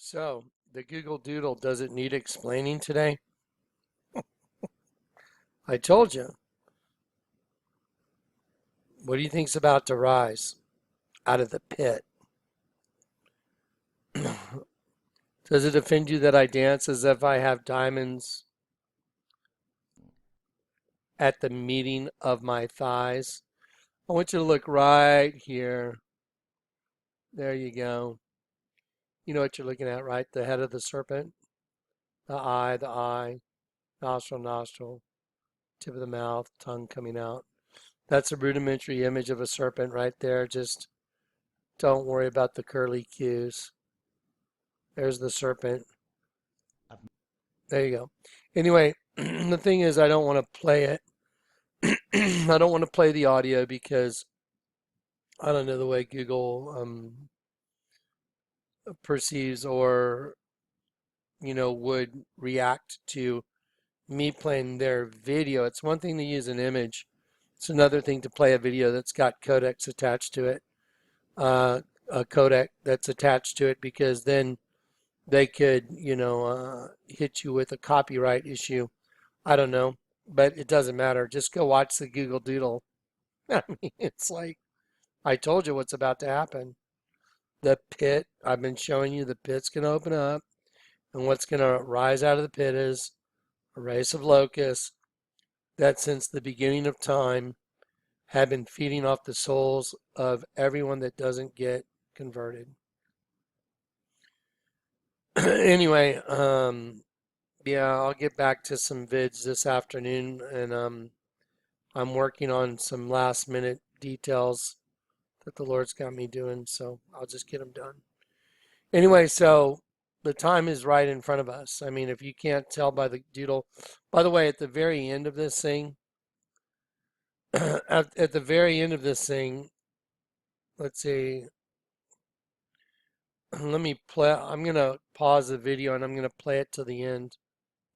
So, the Google Doodle doesn't need explaining today. I told you. What do you think's about to rise out of the pit? Does it offend you that I dance as if I have diamonds at the meeting of my thighs? I want you to look right here. There you go. You know what you're looking at, right? The head of the serpent, the eye, nostril, nostril, tip of the mouth, tongue coming out. That's a rudimentary image of a serpent right there. Just don't worry about the curly cues. There's the serpent. There you go. Anyway, the thing is, I don't want to play it. I don't want to play the audio because I don't know the way Google perceives or, would react to me playing their video. It's one thing to use an image. It's another thing to play a video that's got codecs attached to it, a codec that's attached to it, because then they could, hit you with a copyright issue. I don't know, but it doesn't matter. Just go watch the Google Doodle. I mean, it's like, I told you what's about to happen. The pit, I've been showing you the pit's going to open up, and what's going to rise out of the pit is a race of locusts that since the beginning of time have been feeding off the souls of everyone that doesn't get converted. Anyway, yeah, I'll get back to some vids this afternoon, and I'm working on some last minute details that the Lord's got me doing, so I'll just get them done. Anyway, so the time is right in front of us. I mean, if you can't tell by the doodle, by the way, at the very end of this thing, at the very end of this thing, let's see, let me play, I'm going to pause the video and I'm going to play it to the end.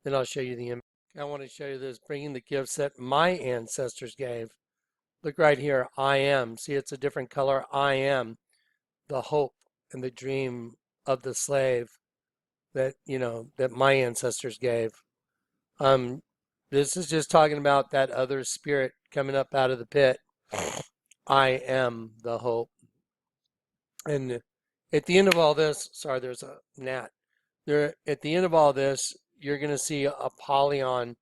Then I'll show you the image. I want to show you this, bringing the gifts that my ancestors gave. Look right here, I am. See, it's a different color. I am the hope and the dream of the slave that, that my ancestors gave. This is just talking about that other spirit coming up out of the pit. I am the hope. And at the end of all this, sorry, there's a gnat. There, at the end of all this, you're going to see Apollyon.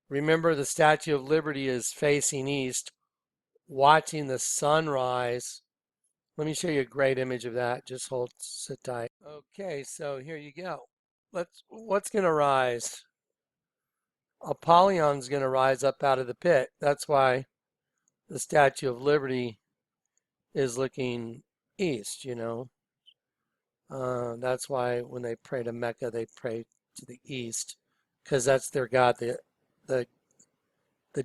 Remember, the Statue of Liberty is facing east, watching the sunrise. Let me show you a great image of that. Just sit tight. Okay, so here you go. What's going to rise? Apollyon's going to rise up out of the pit. That's why the Statue of Liberty is looking east, That's why when they pray to Mecca, they pray to the east, because that's their god, the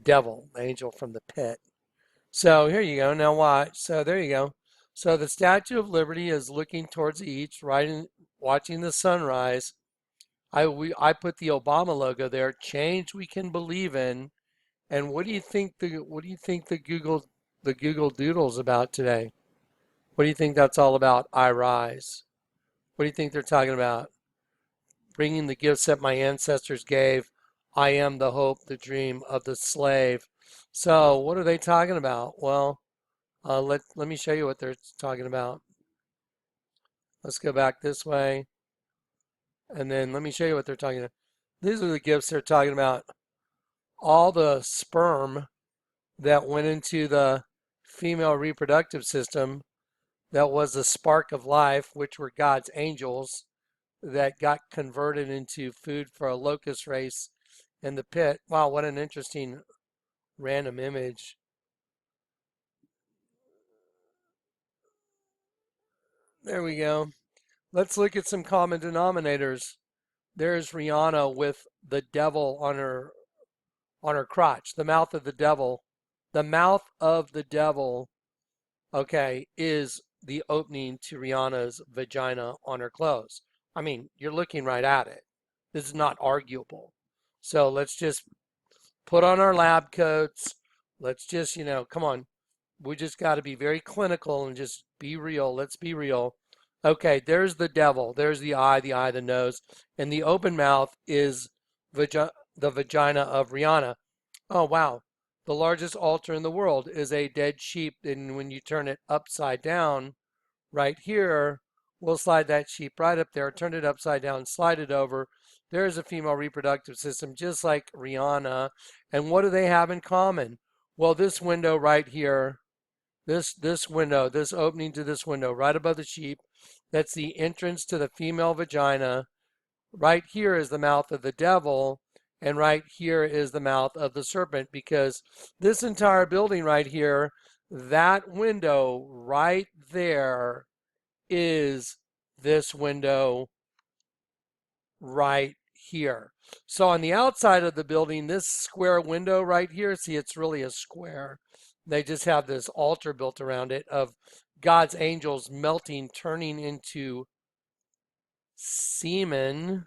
devil, the angel from the pit. So here you go. Now watch. So there you go. So the Statue of Liberty is looking towards the east, watching the sunrise. I put the Obama logo there. Change we can believe in. And what do you think the Google Doodle's about today? What do you think that's all about? I rise. What do you think they're talking about? Bringing the gifts that my ancestors gave. I am the hope, the dream of the slave. So what are they talking about? Well, let me show you what they're talking about. Let's go back this way. And then let me show you what they're talking about. These are the gifts they're talking about. All the sperm that went into the female reproductive system that was the spark of life, which were God's angels, that got converted into food for a locust race in the pit. Wow, what an interesting random image. There we go. Let's look at some common denominators. There's Rihanna with the devil on her crotch, the mouth of the devil. The mouth of the devil, okay, is the opening to Rihanna's vagina on her clothes. I mean, you're looking right at it. This is not arguable. So let's just put on our lab coats. Let's just, come on. We just got to be very clinical and just be real. Let's be real. Okay, there's the devil. There's the eye, the nose. And the open mouth is the vagina of Rihanna. Oh, wow. The largest altar in the world is a dead sheep. And when you turn it upside down, right here, we'll slide that sheep right up there, turn it upside down, slide it over. There's a female reproductive system just like Rihanna. And what do they have in common? Well, this window right here, this window, this opening to this window right above the sheep, that's the entrance to the female vagina. Right here is the mouth of the devil, and right here is the mouth of the serpent, because this entire building right here, that window right there is this window right here. So on the outside of the building, this square window right here, see, it's really a square. They just have this altar built around it of God's angels melting, turning into semen,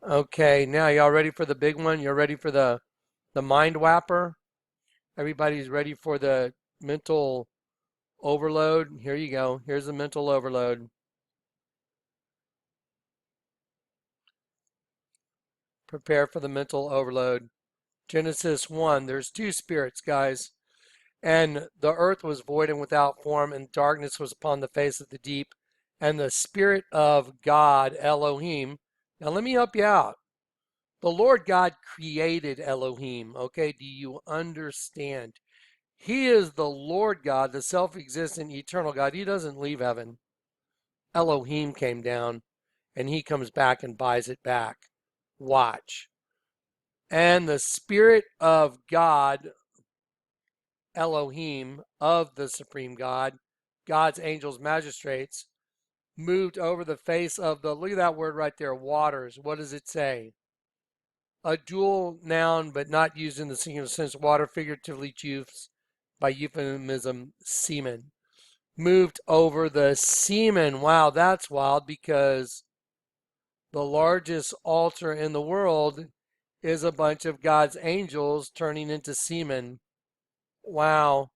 Okay, now y'all ready for the big one? You're ready for the mind whapper? Everybody's ready for the mental overload? Here you go. Here's the mental overload. Prepare for the mental overload. Genesis 1, there's two spirits, guys. And the earth was void and without form, and darkness was upon the face of the deep. And the Spirit of God, Elohim. Now, let me help you out. The Lord God created Elohim. Okay, do you understand? He is the Lord God, the self existent, eternal God. He doesn't leave heaven. Elohim came down, and he comes back and buys it back. Watch. And the Spirit of God, Elohim, of the supreme God, God's angels, magistrates, moved over the face of the, look at that word right there, waters. What does it say? A dual noun, but not used in the singular sense. Water, figuratively used by euphemism, semen. Moved over the semen. Wow, that's wild, because the largest altar in the world is a bunch of God's angels turning into semen. Wow.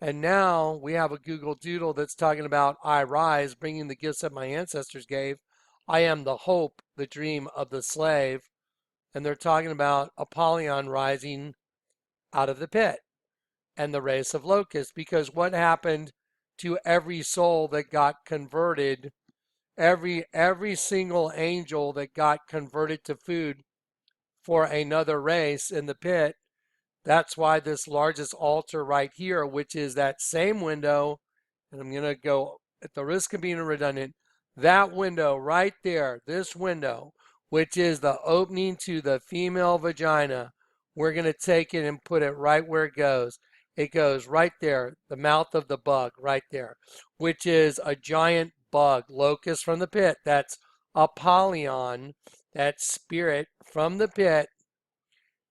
And now we have a Google Doodle that's talking about I rise, bringing the gifts that my ancestors gave. I am the hope, the dream of the slave. And they're talking about Apollyon rising out of the pit and the race of locusts. Because what happened to every soul that got converted, every single angel that got converted to food for another race in the pit, that's why this largest altar right here, which is that same window, and I'm going to go at the risk of being redundant, that window right there, this window, which is the opening to the female vagina, we're going to take it and put it right where it goes. It goes right there, the mouth of the bug right there, which is a giant bug, locust from the pit. That's Apollyon, that spirit from the pit.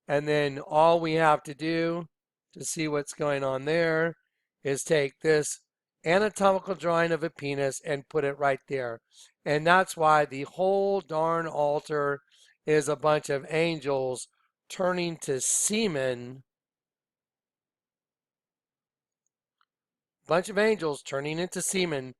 And then all we have to do to see what's going on there is take this anatomical drawing of a penis and put it right there. And that's why the whole darn altar is a bunch of angels turning to semen. Bunch of angels turning into semen,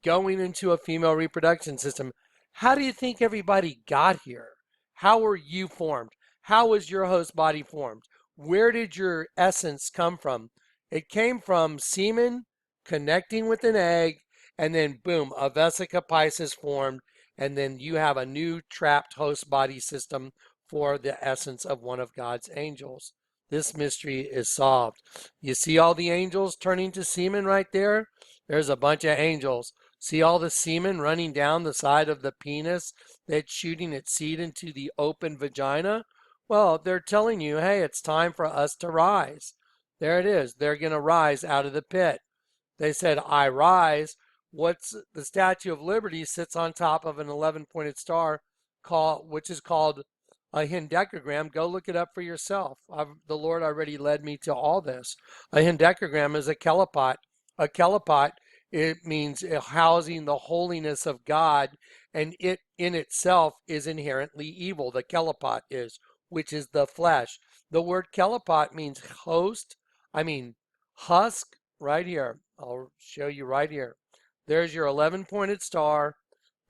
going into a female reproduction system. How do you think everybody got here? How were you formed? How was your host body formed? Where did your essence come from? It came from semen connecting with an egg, and then boom, a vesica piscis formed, and then you have a new trapped host body system for the essence of one of God's angels. This mystery is solved. You see all the angels turning to semen right there? There's a bunch of angels. See all the semen running down the side of the penis that's shooting its seed into the open vagina? Well, they're telling you, hey, it's time for us to rise. There it is. They're going to rise out of the pit. They said, I rise. What's the Statue of Liberty sits on top of an 11-pointed star, which is called a hendecagram. Go look it up for yourself. The Lord already led me to all this. A hendecagram is a kelipot. A kelipot, it means housing the holiness of God, and it in itself is inherently evil. The kelipot is, which is the flesh. The word kelipot means husk, right here. I'll show you right here. There's your 11-pointed star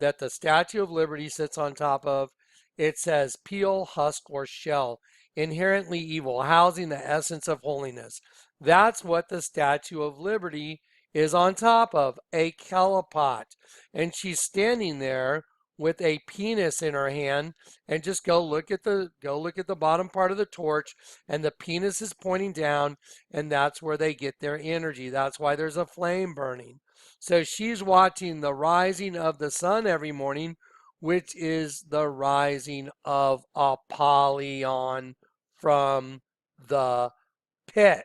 that the Statue of Liberty sits on top of. It says peel, husk, or shell, inherently evil, housing the essence of holiness. That's what the Statue of Liberty is on top of, a calipot. And she's standing there with a penis in her hand, and just go look at the bottom part of the torch, and the penis is pointing down, and that's where they get their energy. That's why there's a flame burning. So she's watching the rising of the sun every morning, which is the rising of Apollyon from the pit,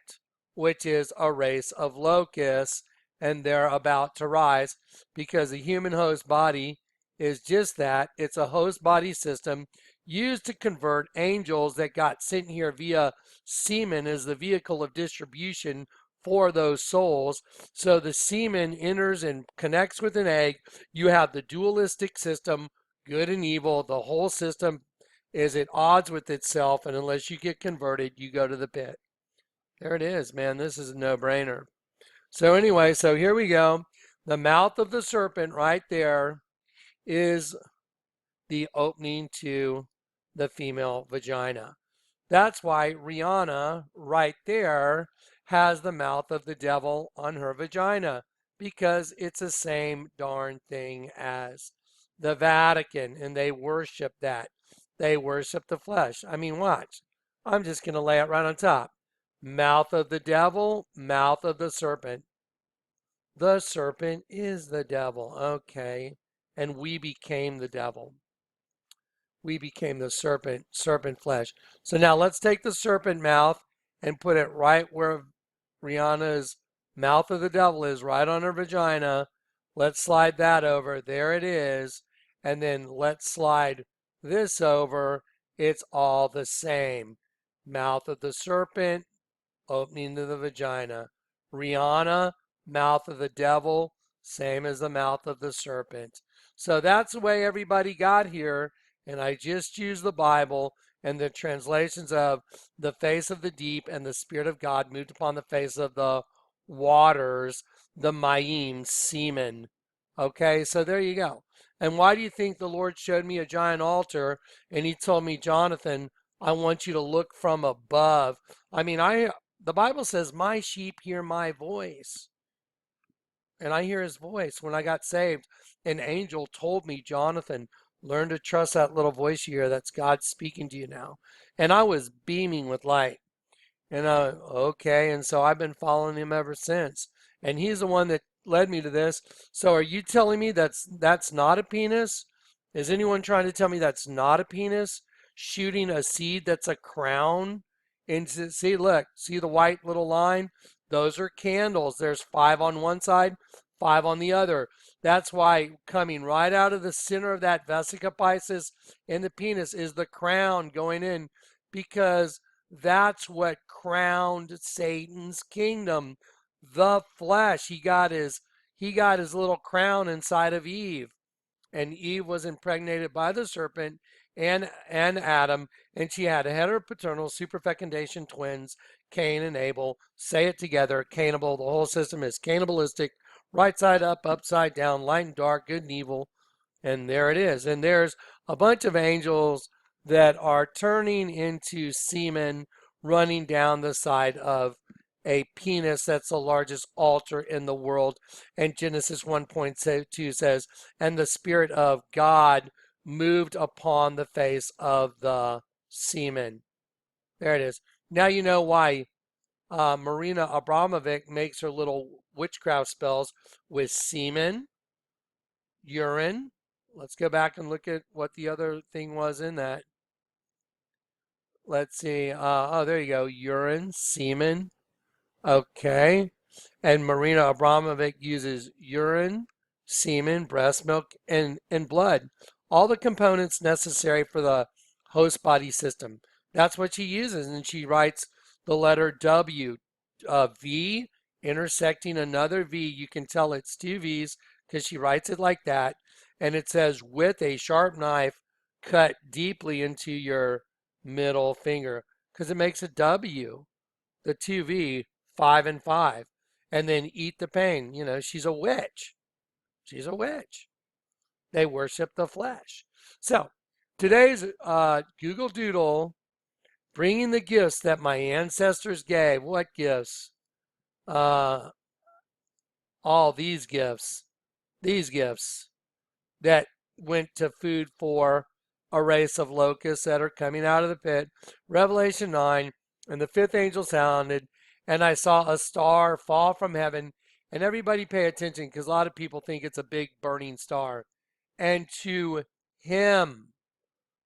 which is a race of locusts, and they're about to rise because the human host body is just that. It's a host body system used to convert angels that got sent here via semen as the vehicle of distribution for those souls. So the semen enters and connects with an egg. You have the dualistic system, good and evil. The whole system is at odds with itself, and unless you get converted, you go to the pit. There it is, man. This is a no-brainer. So anyway, so here we go. The mouth of the serpent right there is the opening to the female vagina. That's why Rihanna right there has the mouth of the devil on her vagina, because it's the same darn thing as the Vatican, and they worship that. They worship the flesh. I mean, watch. I'm just going to lay it right on top. Mouth of the devil, mouth of the serpent. The serpent is the devil. Okay. And we became the devil. We became the serpent flesh. So now let's take the serpent mouth and put it right where Rihanna's mouth of the devil is, right on her vagina. Let's slide that over. There it is. And then let's slide this over. It's all the same. Mouth of the serpent, opening to the vagina. Rihanna, mouth of the devil, same as the mouth of the serpent. So that's the way everybody got here. And I just used the Bible and the translations of the face of the deep and the Spirit of God moved upon the face of the waters, the Mayim, semen. Okay, so there you go. And why do you think the Lord showed me a giant altar and he told me, Jonathan, I want you to look from above? I mean, the Bible says, my sheep hear my voice. And I hear his voice. When I got saved, an angel told me, Jonathan, learn to trust that little voice you hear. That's God speaking to you now. And I was beaming with light. And okay, and so I've been following him ever since. And he's the one that led me to this. So are you telling me that's not a penis? Is anyone trying to tell me that's not a penis? Shooting a seed that's a crown? And see, look, see the white little line? Those are candles. There's 5 on one side, 5 on the other. That's why coming right out of the center of that vesica piscis in the penis is the crown going in, because that's what crowned Satan's kingdom, the flesh. He got his little crown inside of Eve, and Eve was impregnated by the serpent and Adam, and she had heteropaternal superfecundation twins, Cain and Abel. Say it together, cannibal. The whole system is cannibalistic, right side up, upside down, light and dark, good and evil. And there it is. And there's a bunch of angels that are turning into semen running down the side of a penis that's the largest altar in the world. And Genesis 1:2 says, and the Spirit of God moved upon the face of the semen. There it is. Now you know why Marina Abramovic makes her little witchcraft spells with semen, urine. Let's go back and look at what the other thing was in that. Let's see. Oh, there you go. Urine, semen. Okay. And Marina Abramovic uses urine, semen, breast milk, and blood. All the components necessary for the host body system. That's what she uses. And she writes the letter W, V intersecting another V. You can tell it's 2 V's because she writes it like that. And it says, with a sharp knife, cut deeply into your middle finger, because it makes a W, the 2V, 5 and 5. and then eat the pain. You know, she's a witch. She's a witch. They worship the flesh. So today's Google Doodle, bringing the gifts that my ancestors gave. What gifts? Uh, all these gifts that went to food for a race of locusts that are coming out of the pit. Revelation 9, and the fifth angel sounded, and I saw a star fall from heaven. And everybody pay attention because a lot of people think it's a big burning star. And to him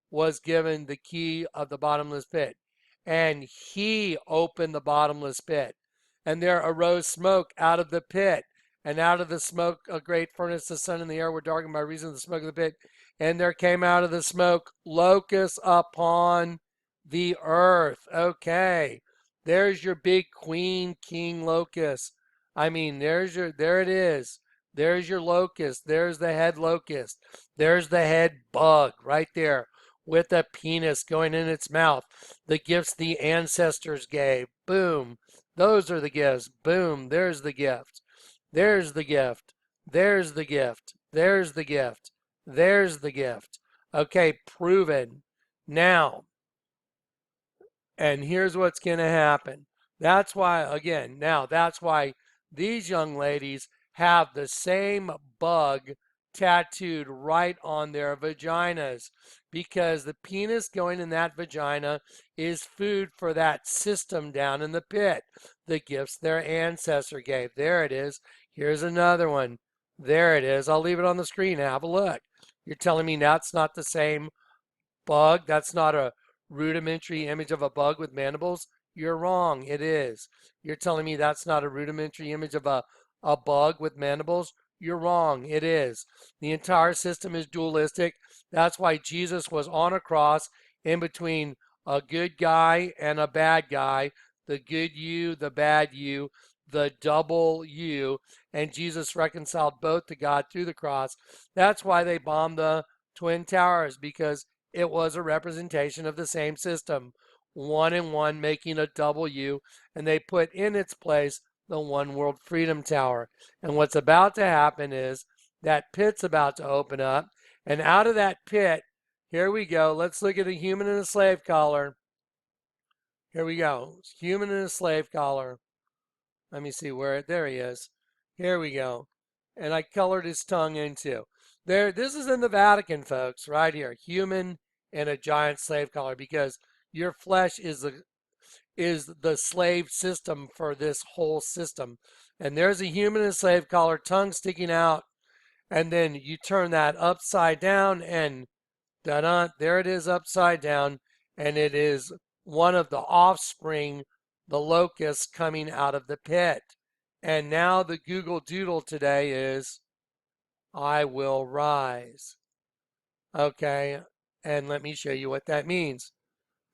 was given the key of the bottomless pit. And he opened the bottomless pit. And there arose smoke out of the pit. And out of the smoke, a great furnace, the sun and the air were darkened by reason of the smoke of the pit. And there came out of the smoke locusts upon the earth. Okay. There's your big queen king locust. I mean, there it is. There's your locust. There's the head locust. There's the head bug right there with a penis going in its mouth. The gifts the ancestors gave. Boom. Those are the gifts. Boom. There's the gift. There's the gift. There's the gift. There's the gift. There's the gift. Okay, proven. Now, and here's what's going to happen. That's why, again, now that's why these young ladies have the same bug tattooed right on their vaginas, because the penis going in that vagina is food for that system down in the pit, the gifts their ancestor gave. There it is. Here's another one. There it is. I'll leave it on the screen. Have a look. You're telling me that's not the same bug? That's not a rudimentary image of a bug with mandibles? You're wrong. It is. You're telling me that's not a rudimentary image of a bug with mandibles? You're wrong. It is. The entire system is dualistic. That's why Jesus was on a cross in between a good guy and a bad guy, the good you, the bad you, the double you, and Jesus reconciled both to God through the cross. That's why they bombed the Twin Towers, because it was a representation of the same system, one and one making a W, and they put in its place the One World Freedom Tower. And what's about to happen is that pit's about to open up, and out of that pit, here we go. Let's look at a human in a slave collar. Here we go. Human in a slave collar. Let me see where, there he is. Here we go. And I colored his tongue in too. There, this is in the Vatican, folks, right here. Human in a giant slave collar, because your flesh is the slave system for this whole system. And there's a human in a slave collar, tongue sticking out, and then you turn that upside down, and da-da, there it is upside down, and it is one of the offspring, the locusts coming out of the pit. And now the Google Doodle today is, I will rise. Okay, and let me show you what that means.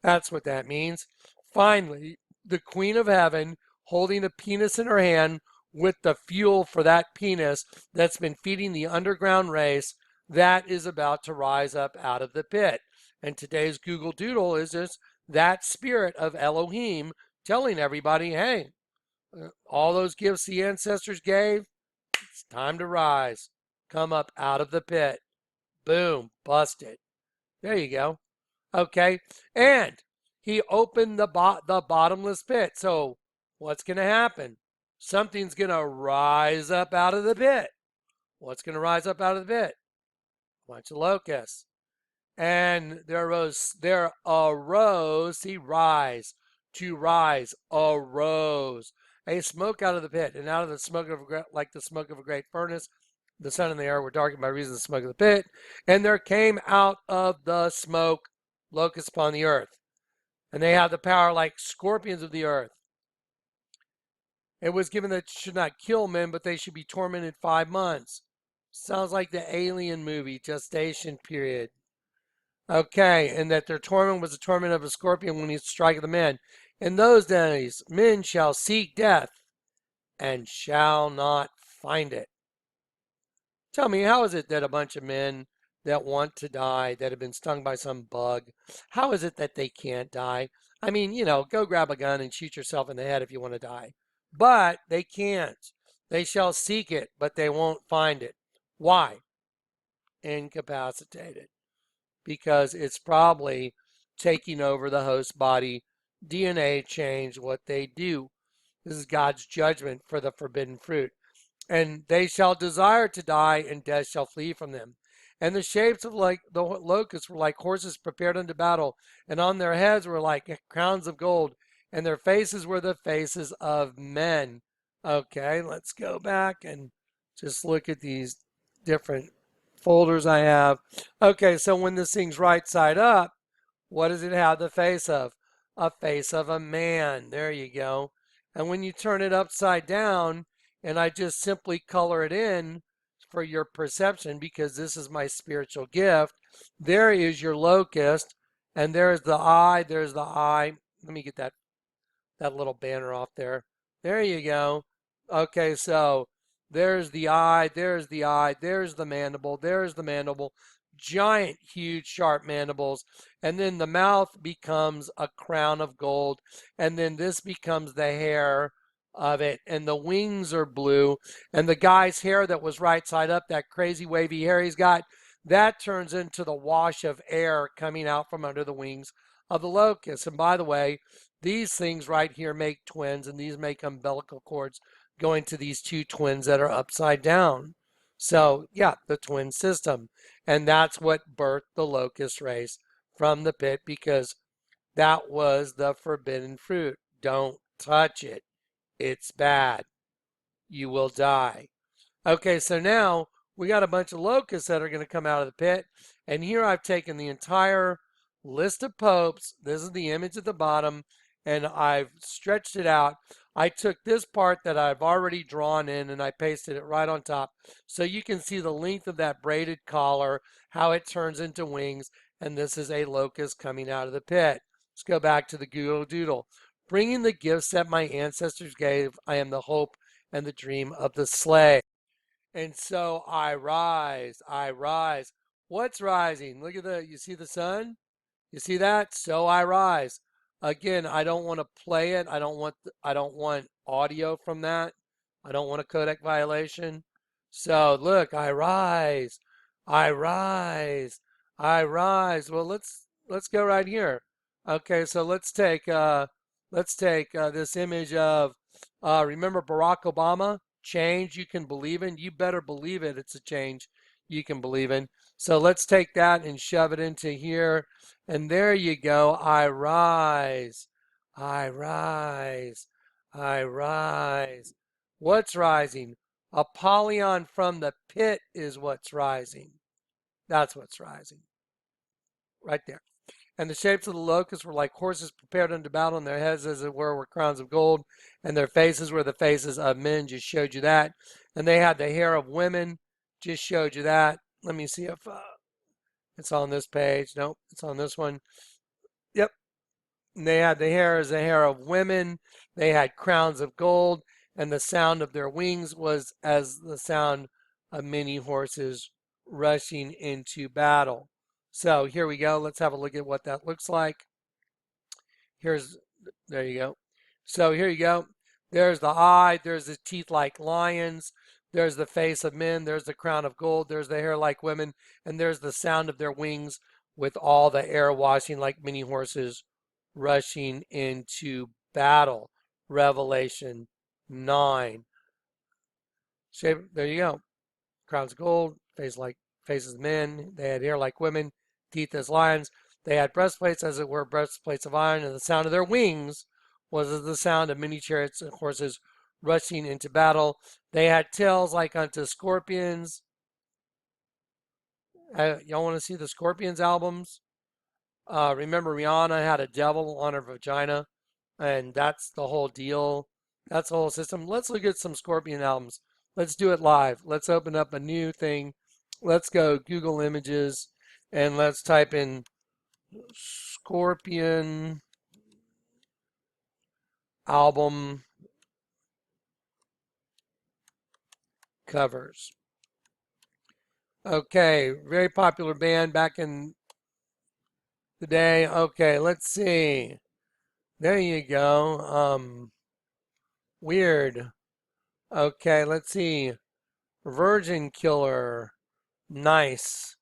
That's what that means. Finally, the Queen of Heaven, holding a penis in her hand with the fuel for that penis that's been feeding the underground race, that is about to rise up out of the pit. And today's Google Doodle is just that spirit of Elohim telling everybody, hey, all those gifts the ancestors gave, it's time to rise. Come up out of the pit. Boom, busted. There you go. Okay, and he opened the bottomless pit. So what's going to happen? Something's going to rise up out of the pit. What's going to rise up out of the pit? A bunch of locusts. And there arose, see, rise, to rise, arose, a smoke out of the pit, and out of the smoke of like the smoke of a great furnace, the sun and the air were darkened by reason of the smoke of the pit, and there came out of the smoke locusts upon the earth, and they have the power like scorpions of the earth. It was given that should not kill men, but they should be tormented 5 months. Sounds like the Alien movie, gestation period. Okay, and that their torment was the torment of a scorpion when he striketh the men. In those days, men shall seek death and shall not find it. Tell me, how is it that a bunch of men that want to die, that have been stung by some bug, how is it that they can't die? I mean, you know, go grab a gun and shoot yourself in the head if you want to die. but they can't. They shall seek it, but they won't find it. Why? Incapacitated. Because it's probably taking over the host body. DNA change what they do. This is God's judgment for the forbidden fruit. And they shall desire to die, and death shall flee from them. And the shapes of like the locusts were like horses prepared unto battle, and on their heads were like crowns of gold, and their faces were the faces of men. Okay, let's go back and just look at these different folders I have. Okay, so when this thing's right side up, what does it have the face of? A face of a man. There you go. And when you turn it upside down, and I just simply color it in for your perception because this is my spiritual gift, there is your locust, and there's the eye, there's the eye. Let me get that little banner off there. There you go. Okay, so there's the eye, there's the eye, there's the mandible, giant, huge, sharp mandibles. And then the mouth becomes a crown of gold. And then this becomes the hair of it. And the wings are blue. And the guy's hair that was right side up, that crazy wavy hair he's got, that turns into the wash of air coming out from under the wings of the locust. And by the way, these things right here make twins, and these make umbilical cords going to these two twins that are upside down. So, yeah, the twin system. And that's what birthed the locust race from the pit because that was the forbidden fruit. Don't touch it. It's bad. You will die. Okay, so now we got a bunch of locusts that are going to come out of the pit. And here I've taken the entire list of popes. This is the image at the bottom, and I've stretched it out. I took this part that I've already drawn in and I pasted it right on top so you can see the length of that braided collar, how it turns into wings, and this is a locust coming out of the pit. Let's go back to the Google Doodle. Bringing the gifts that my ancestors gave, I am the hope and the dream of the slave. And so I rise, I rise. What's rising? Look at you see the sun? You see that? So I rise. Again, I don't want to play it. I don't want audio from that. I don't want a codec violation. So look, I rise. I rise. I rise. Well, let's go right here. Okay, so let's take this image of remember Barack Obama? Change you can believe in. You better believe it. It's a change you can believe in. So let's take that and shove it into here. And there you go. I rise. I rise. I rise. What's rising? Apollyon from the pit is what's rising. That's what's rising. Right there. And the shapes of the locusts were like horses prepared unto battle, and their heads, as it were crowns of gold, and their faces were the faces of men. Just showed you that. And they had the hair of women. Just showed you that. Let me see if it's on this page. Nope, it's on this one. Yep. And they had the hair as the hair of women. They had crowns of gold, and the sound of their wings was as the sound of many horses rushing into battle. So here we go. Let's have a look at what that looks like. There you go. So here you go. There's the eye. There's the teeth like lions. There's the face of men. There's the crown of gold. There's the hair like women. And there's the sound of their wings with all the air washing like many horses rushing into battle. Revelation 9. There you go. Crowns of gold, faces of men. They had hair like women, teeth as lions. They had breastplates, as it were, breastplates of iron, and the sound of their wings was as the sound of many chariots and horses rushing into battle. They had tails like unto scorpions. Y'all want to see the Scorpions albums? Remember Rihanna had a devil on her vagina, and that's the whole deal. That's the whole system. Let's look at some Scorpion albums. Let's do it live. Let's open up a new thing. Let's go Google Images, and let's type in Scorpion album covers. Okay, very popular band back in the day. Okay, let's see. There you go. Weird. Okay, let's see. Virgin killer. Nice.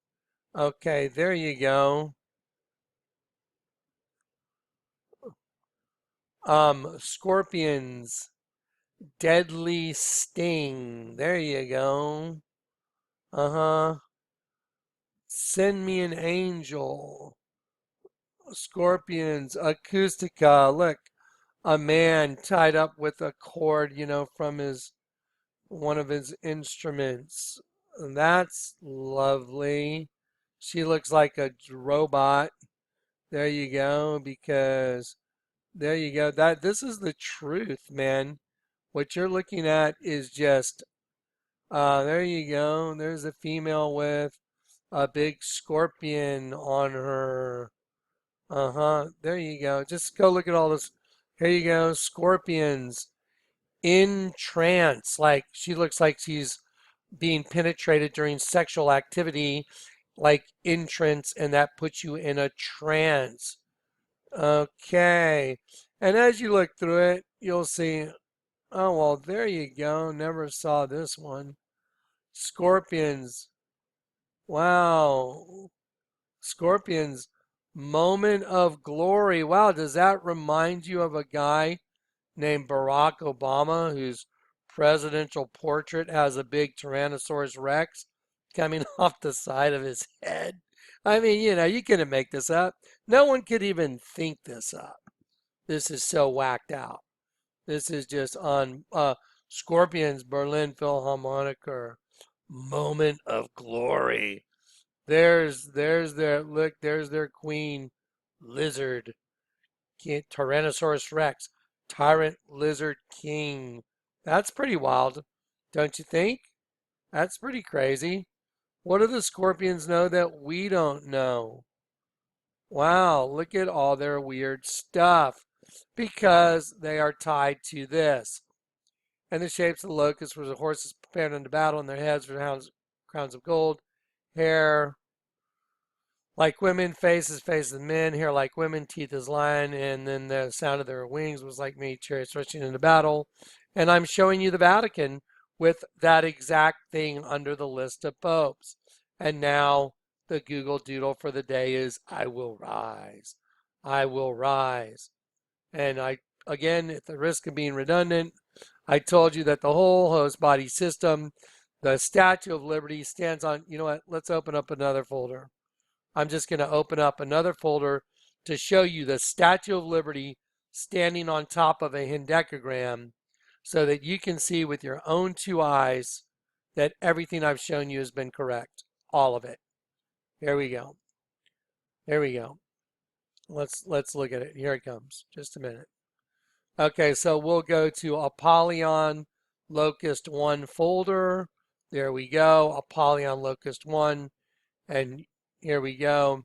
Okay, there you go. Scorpions. Deadly sting. There you go. Uh-huh. Send me an angel. Scorpions. Acoustica. Look, a man tied up with a cord, from his one of his instruments. That's lovely. She looks like a robot. There you go, because there you go. This is the truth, man. What you're looking at is just there you go. There's a female with a big scorpion on her. Uh-huh. There you go. Just go look at all this. Here you go. Scorpions in trance. Like she looks like she's being penetrated during sexual activity, like entrance, and that puts you in a trance. Okay. And as you look through it, you'll see, oh, well, there you go. Never saw this one. Scorpions. Wow. Scorpions. Moment of glory. Wow. Does that remind you of a guy named Barack Obama whose presidential portrait has a big Tyrannosaurus Rex coming off the side of his head? I mean, you couldn't make this up. No one could even think this up. This is so whacked out. This is just on Scorpions, Berlin Philharmonic, moment of glory. There's their look. There's their queen, lizard, Tyrannosaurus Rex, tyrant lizard king. That's pretty wild, don't you think? That's pretty crazy. What do the scorpions know that we don't know? Wow, look at all their weird stuff because they are tied to this. And the shapes of the locusts were the horses prepared unto battle, and their heads were crowns of gold, hair like women, faces of men, hair like women, teeth as lion, and then the sound of their wings was like many chariots rushing into battle. And I'm showing you the Vatican with that exact thing under the list of popes. And now the Google Doodle for the day is I will rise. I will rise. And again, at the risk of being redundant, I told you that the whole host body system, the Statue of Liberty stands on, you know what, let's open up another folder. I'm just going to open up another folder to show you the Statue of Liberty standing on top of a hendecagram so that you can see with your own two eyes that everything I've shown you has been correct. All of it. Here we go. There we go. Let's look at it. Here it comes. Just a minute. Okay, so we'll go to Apollyon Locust 1 folder. There we go. Apollyon Locust 1. And here we go.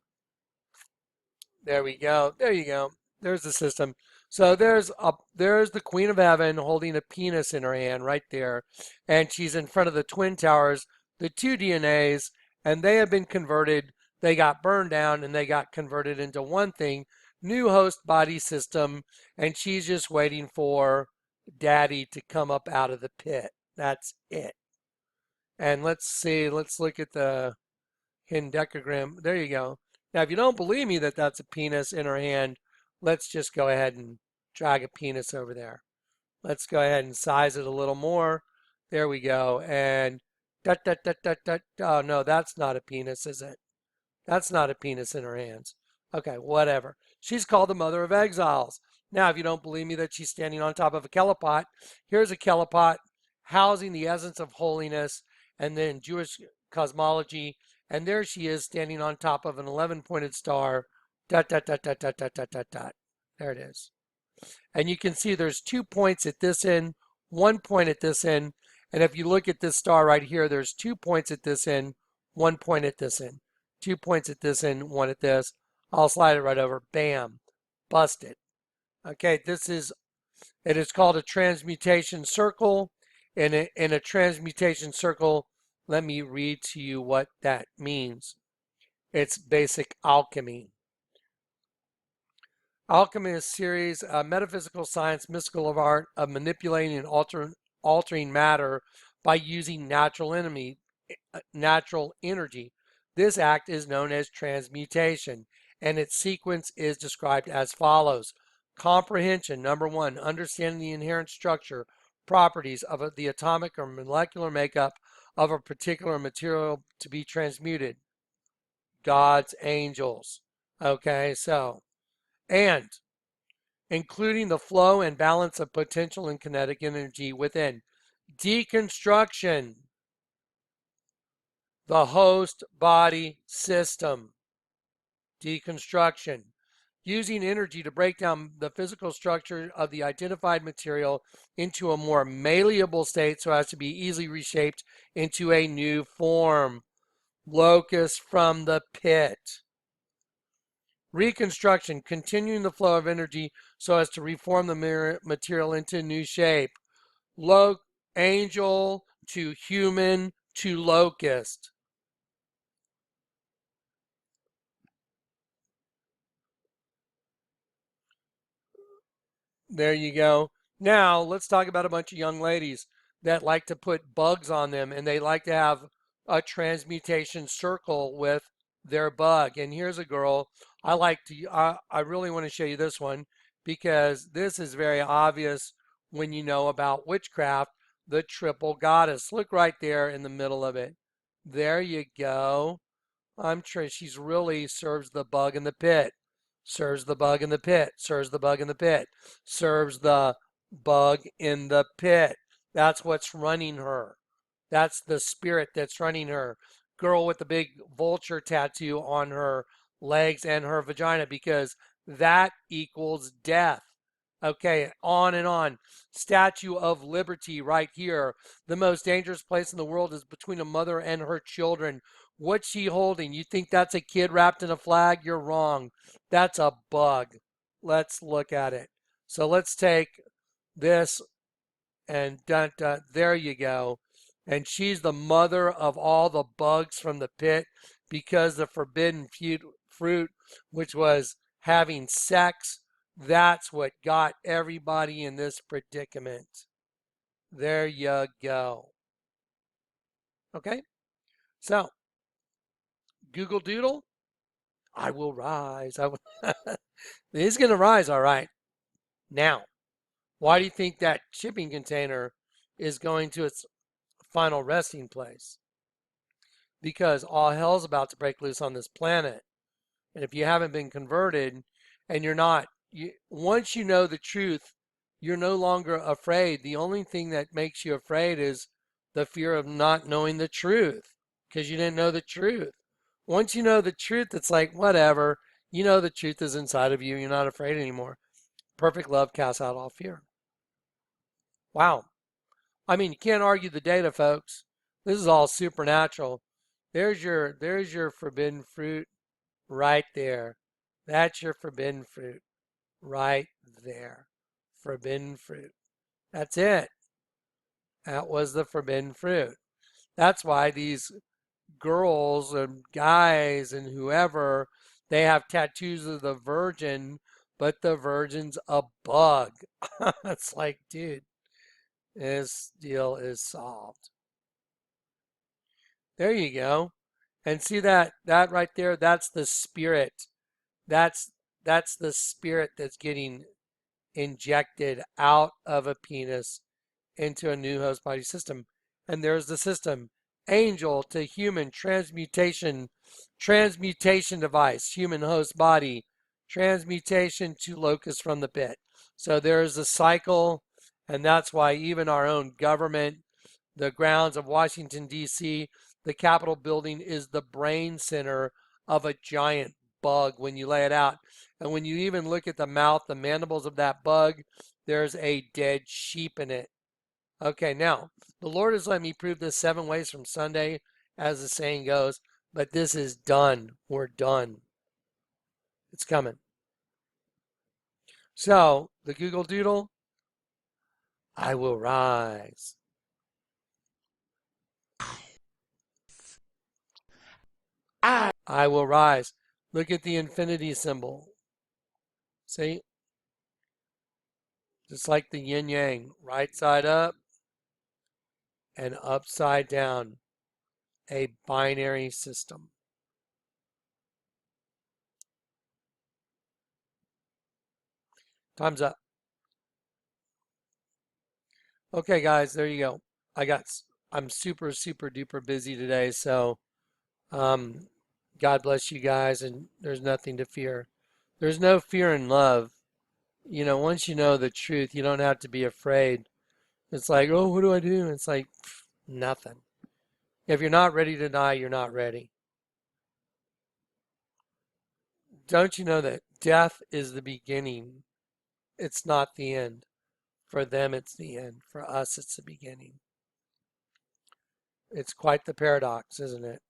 There we go. There you go. There's the system. So there's the Queen of Heaven holding a penis in her hand right there. And she's in front of the Twin Towers, the two DNAs, and they have been converted. They got burned down and they got converted into one thing, new host body system. And she's just waiting for Daddy to come up out of the pit. That's it. And let's see, let's look at the hendecagram. There you go. Now, if you don't believe me that that's a penis in her hand, let's just go ahead and drag a penis over there. Let's go ahead and size it a little more. There we go. And oh no, that's not a penis, is it? That's not a penis in her hands. Okay, whatever. She's called the mother of exiles. Now, if you don't believe me that she's standing on top of a kelipot, here's a kelipot housing the essence of holiness and then Jewish cosmology. And there she is standing on top of an 11-pointed star. Dot, dot, dot, dot, dot, dot, dot, dot, dot. There it is. And you can see there's 2 points at this end, 1 point at this end. And if you look at this star right here, there's 2 points at this end, 1 point at this end. 2 points at this end, 1 at this. I'll slide it right over. Bam. Busted. Okay, it is called a transmutation circle. In a transmutation circle, let me read to you what that means. It's basic alchemy. Alchemy is a series, metaphysical science, mystical of art of manipulating and altering matter by using natural energy. This act is known as transmutation, and its sequence is described as follows. Comprehension, number one, understanding the inherent structure, properties of the atomic or molecular makeup of a particular material to be transmuted. God's angels. Okay, so, and including the flow and balance of potential and kinetic energy within. Deconstruction, the host body system. Deconstruction, using energy to break down the physical structure of the identified material into a more malleable state so as to be easily reshaped into a new form. Locus from the pit. Reconstruction, continuing the flow of energy so as to reform the material into new shape. Angel to human to locust. There you go. Now let's talk about a bunch of young ladies that like to put bugs on them, and they like to have a transmutation circle with their bug. And here's a girl. I really want to show you this one because this is very obvious when you know about witchcraft, the triple goddess. Look right there in the middle of it. There you go. I'm sure she's really serves the bug in the pit, serves the bug in the pit, serves the bug in the pit, serves the bug in the pit. That's what's running her. That's the spirit that's running her. Girl with the big vulture tattoo on her legs and her vagina because that equals death. Okay, on and on. Statue of Liberty right here. The most dangerous place in the world is between a mother and her children. What's she holding? You think that's a kid wrapped in a flag? You're wrong. That's a bug. Let's look at it. So let's take this and dun, dun, there you go. And she's the mother of all the bugs from the pit because the forbidden fruit, which was having sex, that's what got everybody in this predicament. There you go. Okay, so Google Doodle, I will rise. He's going to rise, all right. Now, why do you think that shipping container is going to its final resting place? Because all hell's about to break loose on this planet. And if you haven't been converted and once you know the truth, you're no longer afraid. The only thing that makes you afraid is the fear of not knowing the truth because you didn't know the truth. Once you know the truth, it's like, whatever. You know the truth is inside of you. You're not afraid anymore. Perfect love casts out all fear. Wow. I mean, you can't argue the data, folks. This is all supernatural. There's your forbidden fruit right there. That's your forbidden fruit right there. Forbidden fruit. That's it. That was the forbidden fruit. That's why these girls and guys and whoever, they have tattoos of the virgin, but the virgin's a bug. It's like, dude, this deal is solved. There you go. And see that right there, that's the spirit. That's that's the spirit that's getting injected out of a penis into a new host body system. And there's the system. Angel to human transmutation device, human host body, transmutation to locust from the pit. So there's a cycle, and that's why even our own government, the grounds of Washington, D.C., the Capitol building is the brain center of a giant bug when you lay it out. And when you even look at the mouth, the mandibles of that bug, there's a dead sheep in it. Okay, now, the Lord has let me prove this 7 ways from Sunday, as the saying goes, but this is done. We're done. It's coming. So, the Google Doodle, I will rise. I will rise. Look at the infinity symbol. See, just like the yin yang, right side up and upside down, a binary system. Time's up. Okay, guys, there you go. I got, I'm super, super duper busy today, so um, God bless you guys, and there's nothing to fear. There's no fear in love. You know, once you know the truth, you don't have to be afraid. It's like, oh, what do I do? It's like, nothing. If you're not ready to die, you're not ready. Don't you know that death is the beginning? It's not the end. For them, it's the end. For us, it's the beginning. It's quite the paradox, isn't it?